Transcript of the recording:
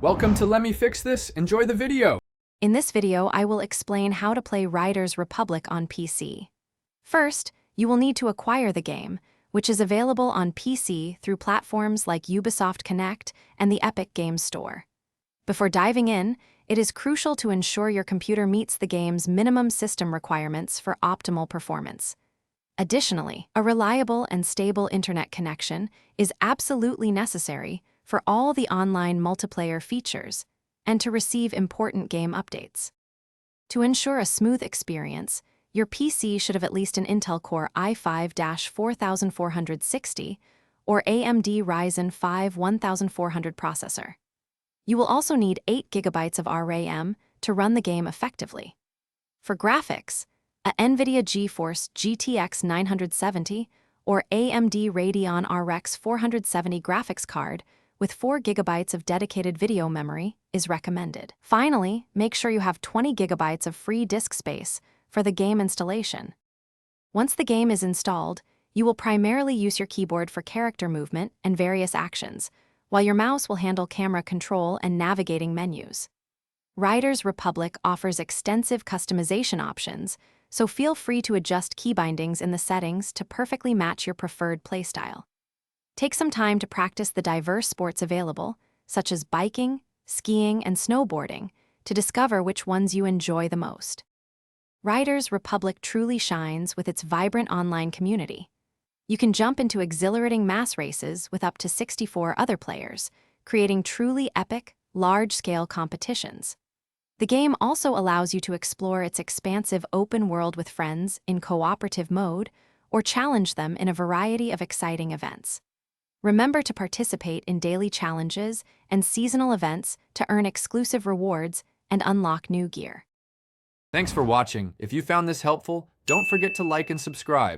Welcome to Let Me Fix This. Enjoy the video. In this video, I will explain how to play Riders Republic on PC. First, you will need to acquire the game, which is available on PC through platforms like Ubisoft Connect and the Epic Games Store. Before diving in, it is crucial to ensure your computer meets the game's minimum system requirements for optimal performance. Additionally, a reliable and stable internet connection is absolutely necessary for all the online multiplayer features and to receive important game updates. To ensure a smooth experience, your PC should have at least an Intel Core i5-4460 or AMD Ryzen 5 1400 processor. You will also need 8 GB of RAM to run the game effectively. For graphics, a NVIDIA GeForce GTX 970 or AMD Radeon RX 470 graphics card with 4 GB of dedicated video memory is recommended. Finally, make sure you have 20 GB of free disk space for the game installation. Once the game is installed, you will primarily use your keyboard for character movement and various actions, while your mouse will handle camera control and navigating menus. Riders Republic offers extensive customization options, so feel free to adjust key bindings in the settings to perfectly match your preferred playstyle. Take some time to practice the diverse sports available, such as biking, skiing, and snowboarding, to discover which ones you enjoy the most. Riders Republic truly shines with its vibrant online community. You can jump into exhilarating mass races with up to 64 other players, creating truly epic, large-scale competitions. The game also allows you to explore its expansive open world with friends in cooperative mode or challenge them in a variety of exciting events. Remember to participate in daily challenges and seasonal events to earn exclusive rewards and unlock new gear. Thanks for watching. If you found this helpful, don't forget to like and subscribe.